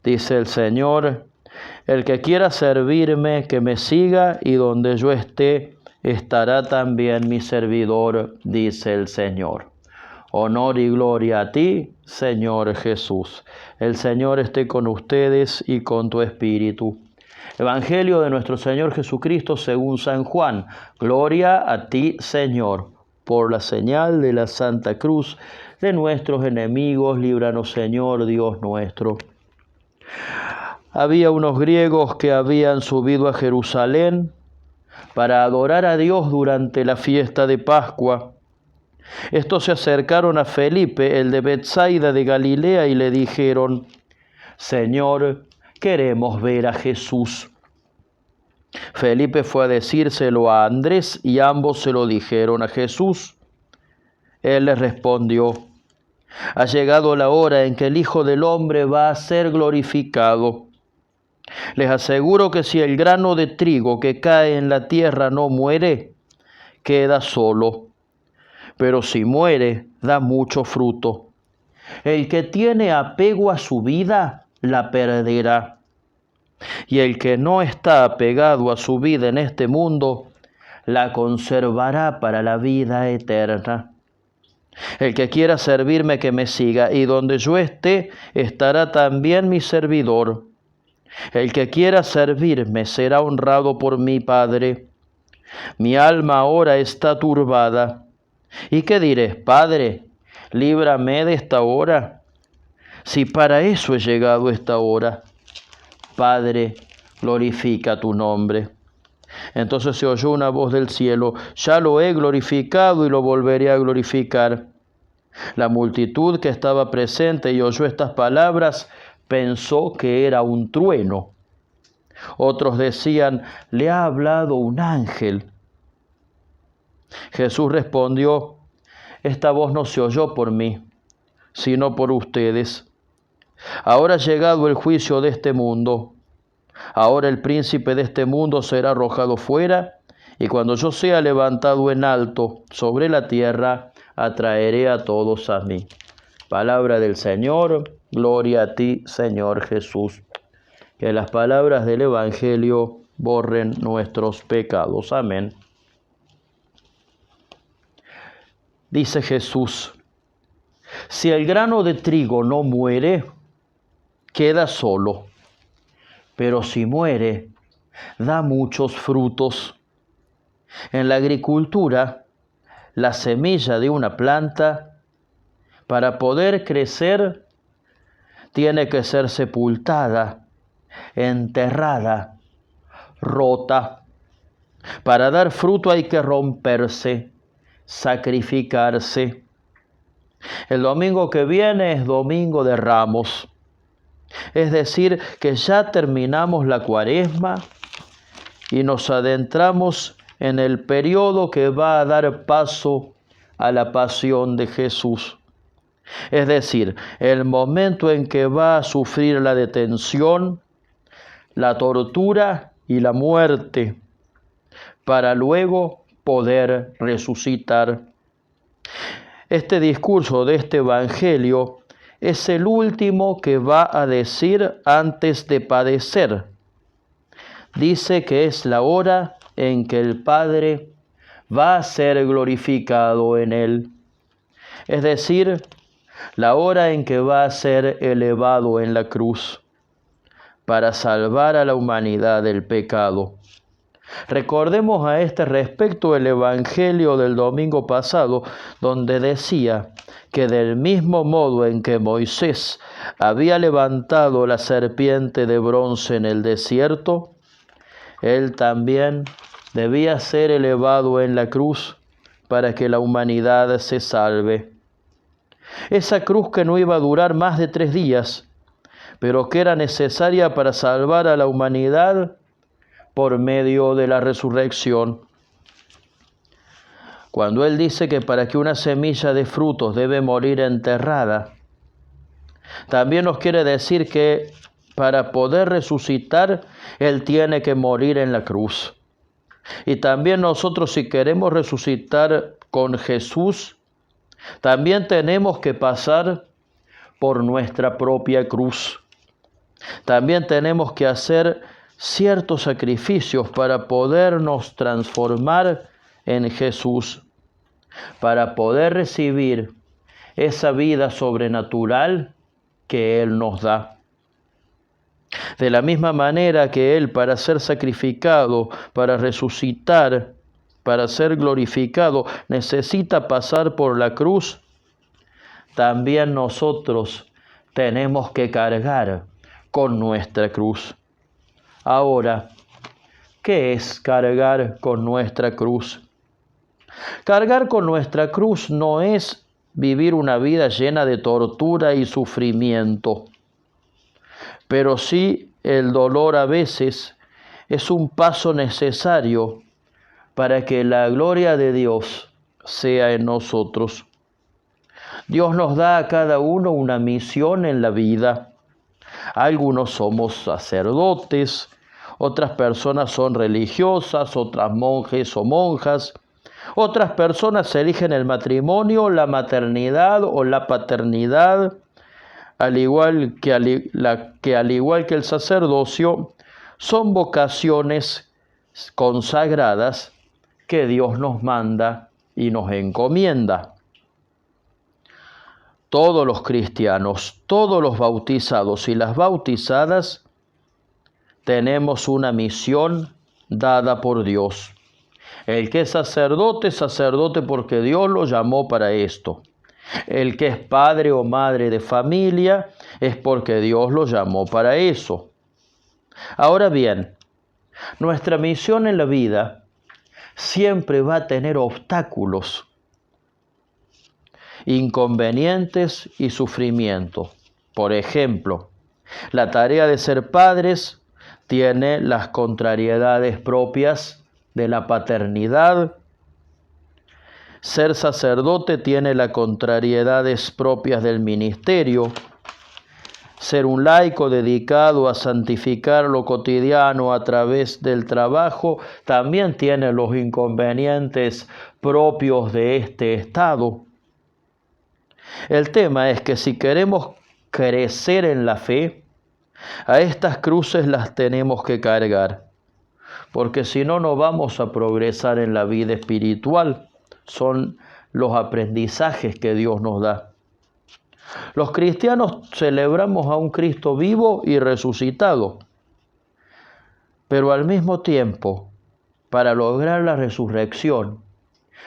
Dice el Señor: el que quiera servirme, que me siga, y donde yo esté, estará también mi servidor, dice el Señor. Honor y gloria a ti, Señor Jesús. El Señor esté con ustedes y con tu espíritu. Evangelio de nuestro Señor Jesucristo según San Juan. Gloria a ti, Señor. Por la señal de la Santa Cruz de nuestros enemigos, líbranos, Señor Dios nuestro. Había unos griegos que habían subido a Jerusalén para adorar a Dios durante la fiesta de Pascua. Estos se acercaron a Felipe, el de Betsaida de Galilea, y le dijeron: Señor, queremos ver a Jesús. Felipe fue a decírselo a Andrés y ambos se lo dijeron a Jesús. Él les respondió: ha llegado la hora en que el Hijo del Hombre va a ser glorificado. Les aseguro que si el grano de trigo que cae en la tierra no muere, queda solo. Pero si muere, da mucho fruto. El que tiene apego a su vida, la perderá. Y el que no está apegado a su vida en este mundo, la conservará para la vida eterna. El que quiera servirme, que me siga, y donde yo esté, estará también mi servidor. El que quiera servirme será honrado por mi Padre. Mi alma ahora está turbada. ¿Y qué diré? Padre, líbrame de esta hora. Si para eso he llegado esta hora. Padre, glorifica tu nombre. Entonces se oyó una voz del cielo: ya lo he glorificado y lo volveré a glorificar. La multitud que estaba presente y oyó estas palabras pensó que era un trueno. Otros decían: le ha hablado un ángel. Jesús respondió: esta voz no se oyó por mí, sino por ustedes. Ahora ha llegado el juicio de este mundo. Ahora el príncipe de este mundo será arrojado fuera, y cuando yo sea levantado en alto sobre la tierra, atraeré a todos a mí. Palabra del Señor. Gloria a ti, Señor Jesús. Que las palabras del Evangelio borren nuestros pecados. Amén. Dice Jesús: si el grano de trigo no muere, queda solo. Pero si muere, da muchos frutos. En la agricultura, la semilla de una planta, para poder crecer, tiene que ser sepultada, enterrada, rota. Para dar fruto hay que romperse, sacrificarse. El domingo que viene es Domingo de Ramos. Es decir, que ya terminamos la Cuaresma y nos adentramos en el periodo que va a dar paso a la pasión de Jesús. Es decir, el momento en que va a sufrir la detención, la tortura y la muerte, para luego poder resucitar. Este discurso de este Evangelio es el último que va a decir antes de padecer. Dice que es la hora en que el Padre va a ser glorificado en él. Es decir, la hora en que va a ser elevado en la cruz para salvar a la humanidad del pecado. Recordemos a este respecto el Evangelio del domingo pasado, donde decía que del mismo modo en que Moisés había levantado la serpiente de bronce en el desierto, él también debía ser elevado en la cruz para que la humanidad se salve. Esa cruz que no iba a durar más de 3 días, pero que era necesaria para salvar a la humanidad por medio de la resurrección. Cuando él dice que para que una semilla de frutos debe morir enterrada, también nos quiere decir que para poder resucitar, él tiene que morir en la cruz. Y también nosotros, si queremos resucitar con Jesús, también tenemos que pasar por nuestra propia cruz. También tenemos que hacer ciertos sacrificios para podernos transformar en Jesús, para poder recibir esa vida sobrenatural que Él nos da. De la misma manera que Él, para ser sacrificado, para resucitar, para ser glorificado, necesita pasar por la cruz, también nosotros tenemos que cargar con nuestra cruz. Ahora, ¿qué es cargar con nuestra cruz? Cargar con nuestra cruz no es vivir una vida llena de tortura y sufrimiento, pero sí el dolor a veces es un paso necesario para que la gloria de Dios sea en nosotros. Dios nos da a cada uno una misión en la vida. Algunos somos sacerdotes, otras personas son religiosas, otras monjes o monjas. Otras personas eligen el matrimonio, la maternidad o la paternidad, al igual que el sacerdocio, son vocaciones consagradas que Dios nos manda y nos encomienda. Todos los cristianos, todos los bautizados y las bautizadas, tenemos una misión dada por Dios. El que es sacerdote porque Dios lo llamó para esto. El que es padre o madre de familia es porque Dios lo llamó para eso. Ahora bien, nuestra misión en la vida siempre va a tener obstáculos, inconvenientes y sufrimiento. Por ejemplo, la tarea de ser padres tiene las contrariedades propias de la paternidad. Ser sacerdote tiene las contrariedades propias del ministerio. Ser un laico dedicado a santificar lo cotidiano a través del trabajo también tiene los inconvenientes propios de este estado. El tema es que si queremos crecer en la fe, a estas cruces las tenemos que cargar, porque si no, no vamos a progresar en la vida espiritual. Son los aprendizajes que Dios nos da. Los cristianos celebramos a un Cristo vivo y resucitado, pero al mismo tiempo, para lograr la resurrección,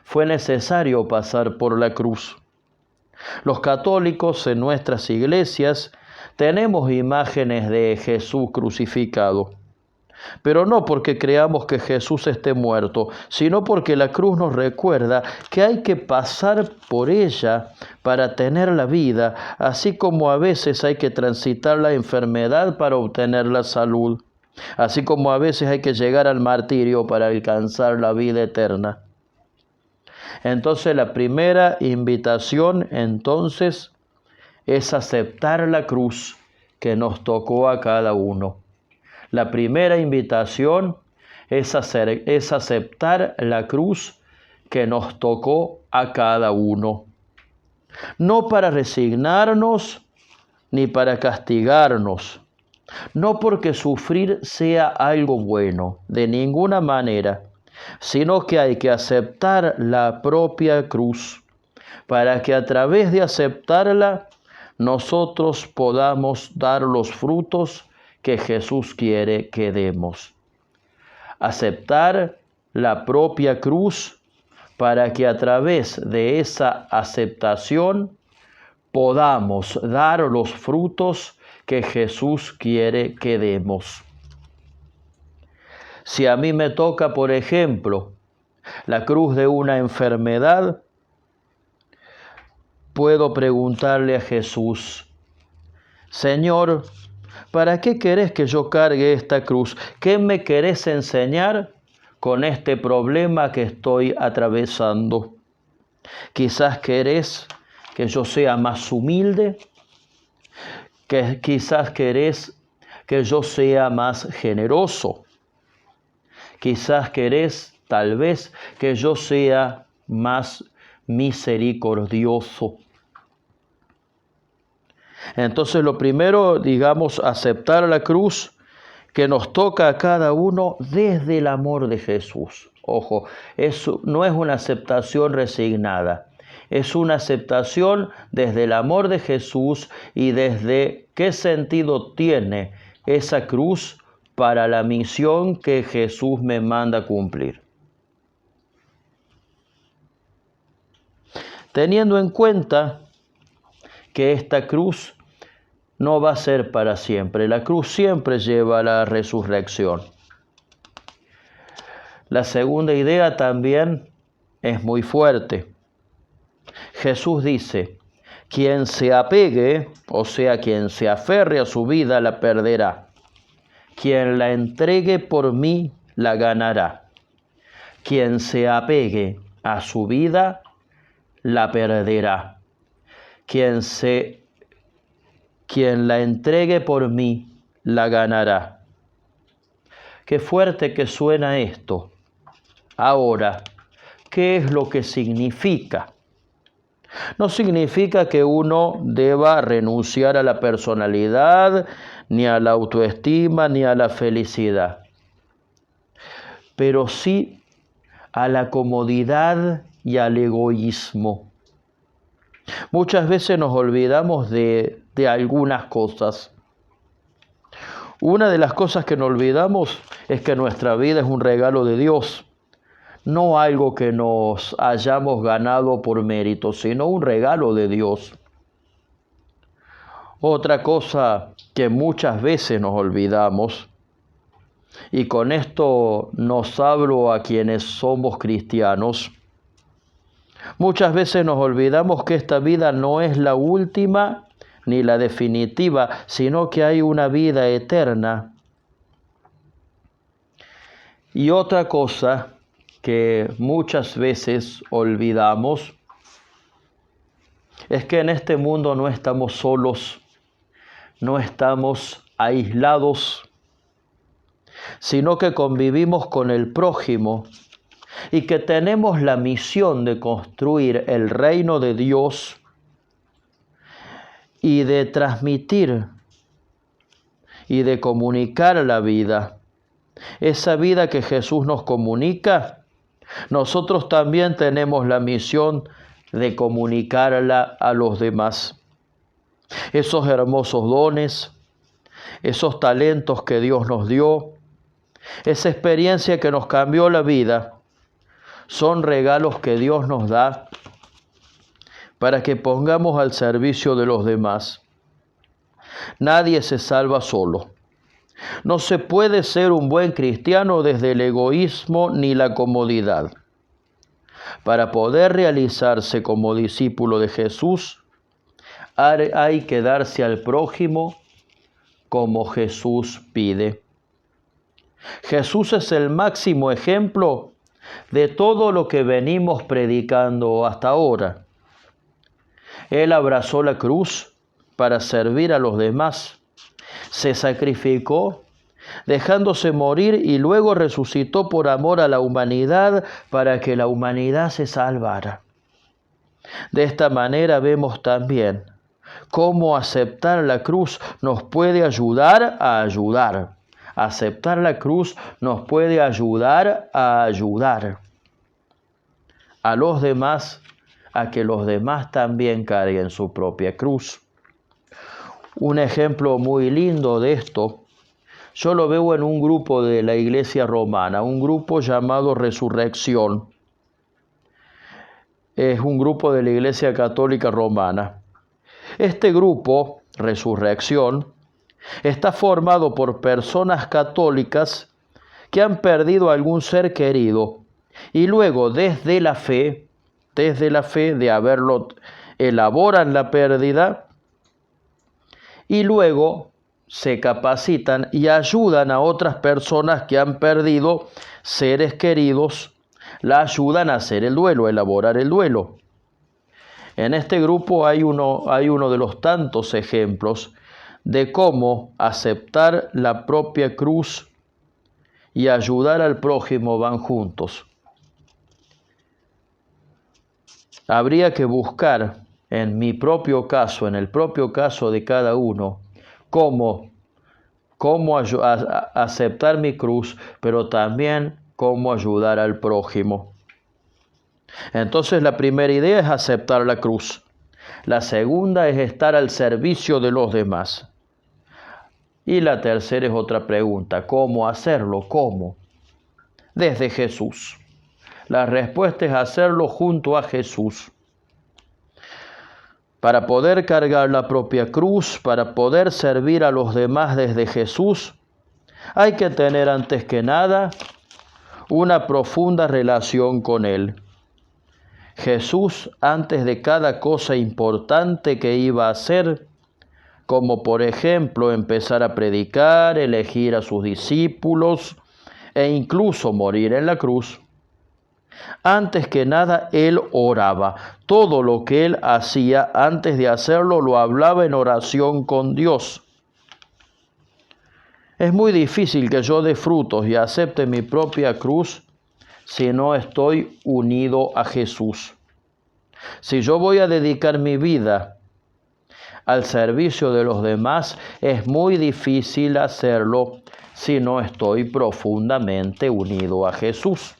fue necesario pasar por la cruz. Los católicos en nuestras iglesias tenemos imágenes de Jesús crucificado, pero no porque creamos que Jesús esté muerto, sino porque la cruz nos recuerda que hay que pasar por ella para tener la vida, así como a veces hay que transitar la enfermedad para obtener la salud, así como a veces hay que llegar al martirio para alcanzar la vida eterna. Entonces la primera invitación es aceptar la cruz que nos tocó a cada uno. La primera invitación es aceptar la cruz que nos tocó a cada uno. No para resignarnos ni para castigarnos. No porque sufrir sea algo bueno, de ninguna manera, sino que hay que aceptar la propia cruz para que a través de aceptarla nosotros podamos dar los frutos que Jesús quiere que demos. Aceptar la propia cruz para que a través de esa aceptación podamos dar los frutos que Jesús quiere que demos. Si a mí me toca, por ejemplo, la cruz de una enfermedad, puedo preguntarle a Jesús: Señor, ¿para qué querés que yo cargue esta cruz? ¿Qué me querés enseñar con este problema que estoy atravesando? Quizás querés que yo sea más humilde, que quizás querés que yo sea más generoso, quizás querés, tal vez, que yo sea más misericordioso. Entonces lo primero, digamos, aceptar la cruz que nos toca a cada uno desde el amor de Jesús. Ojo, eso no es una aceptación resignada, es una aceptación desde el amor de Jesús y desde qué sentido tiene esa cruz para la misión que Jesús me manda cumplir. Teniendo en cuenta que esta cruz no va a ser para siempre. La cruz siempre lleva a la resurrección. La segunda idea también es muy fuerte. Jesús dice, quien se apegue, o sea, quien se aferre a su vida, la perderá. Quien la entregue por mí, la ganará. Quien se apegue a su vida, la perderá. Quien la entregue por mí, la ganará. Qué fuerte que suena esto. Ahora, ¿qué es lo que significa? No significa que uno deba renunciar a la personalidad, ni a la autoestima, ni a la felicidad, pero sí a la comodidad y al egoísmo. Muchas veces nos olvidamos de algunas cosas. Una de las cosas que nos olvidamos es que nuestra vida es un regalo de Dios, no algo que nos hayamos ganado por mérito, sino un regalo de Dios. Otra cosa que muchas veces nos olvidamos, y con esto nos hablo a quienes somos cristianos, muchas veces nos olvidamos que esta vida no es la última ni la definitiva, sino que hay una vida eterna. Y otra cosa que muchas veces olvidamos es que en este mundo no estamos solos, no estamos aislados, sino que convivimos con el prójimo y que tenemos la misión de construir el reino de Dios y de transmitir y de comunicar la vida. Esa vida que Jesús nos comunica, nosotros también tenemos la misión de comunicarla a los demás. Esos hermosos dones, esos talentos que Dios nos dio, esa experiencia que nos cambió la vida, son regalos que Dios nos da para que pongamos al servicio de los demás. Nadie se salva solo. No se puede ser un buen cristiano desde el egoísmo ni la comodidad. Para poder realizarse como discípulo de Jesús, hay que darse al prójimo como Jesús pide. Jesús es el máximo ejemplo de todo lo que venimos predicando hasta ahora. Él abrazó la cruz para servir a los demás. Se sacrificó, dejándose morir, y luego resucitó por amor a la humanidad para que la humanidad se salvara. De esta manera vemos también cómo aceptar la cruz nos puede ayudar a ayudar. Aceptar la cruz nos puede ayudar a ayudar a los demás, a que los demás también carguen su propia cruz. Un ejemplo muy lindo de esto, yo lo veo en un grupo de la Iglesia Romana, un grupo llamado Resurrección. Es un grupo de la Iglesia Católica Romana. Este grupo, Resurrección, está formado por personas católicas que han perdido algún ser querido y luego desde la fe de haberlo, elaboran la pérdida y luego se capacitan y ayudan a otras personas que han perdido seres queridos, la ayudan a hacer el duelo, a elaborar el duelo. En este grupo hay uno de los tantos ejemplos de cómo aceptar la propia cruz y ayudar al prójimo van juntos. Habría que buscar en mi propio caso, en el propio caso de cada uno, cómo aceptar mi cruz, pero también cómo ayudar al prójimo. Entonces la primera idea es aceptar la cruz. La segunda es estar al servicio de los demás. Y la tercera es otra pregunta, ¿cómo hacerlo? ¿Cómo? Desde Jesús. La respuesta es hacerlo junto a Jesús. Para poder cargar la propia cruz, para poder servir a los demás desde Jesús, hay que tener antes que nada una profunda relación con Él. Jesús, antes de cada cosa importante que iba a hacer, como por ejemplo empezar a predicar, elegir a sus discípulos e incluso morir en la cruz, antes que nada Él oraba. Todo lo que Él hacía antes de hacerlo lo hablaba en oración con Dios. Es muy difícil que yo dé frutos y acepte mi propia cruz si no estoy unido a Jesús. Si yo voy a dedicar mi vida al servicio de los demás, es muy difícil hacerlo si no estoy profundamente unido a Jesús.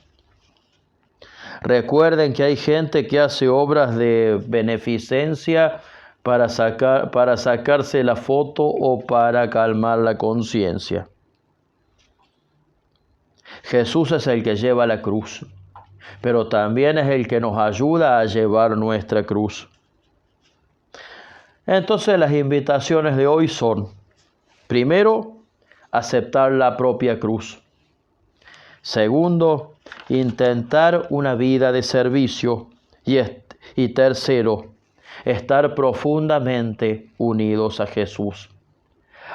Recuerden que hay gente que hace obras de beneficencia para sacarse la foto o para calmar la conciencia. Jesús es el que lleva la cruz, pero también es el que nos ayuda a llevar nuestra cruz. Entonces las invitaciones de hoy son, primero, aceptar la propia cruz. Segundo, intentar una vida de servicio. Y tercero, estar profundamente unidos a Jesús.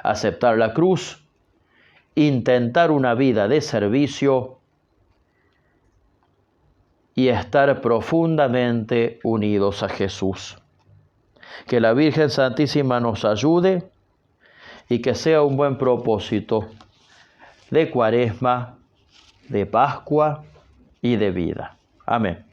Aceptar la cruz, intentar una vida de servicio y estar profundamente unidos a Jesús. Que la Virgen Santísima nos ayude y que sea un buen propósito de Cuaresma, de Pascua y de vida. Amén.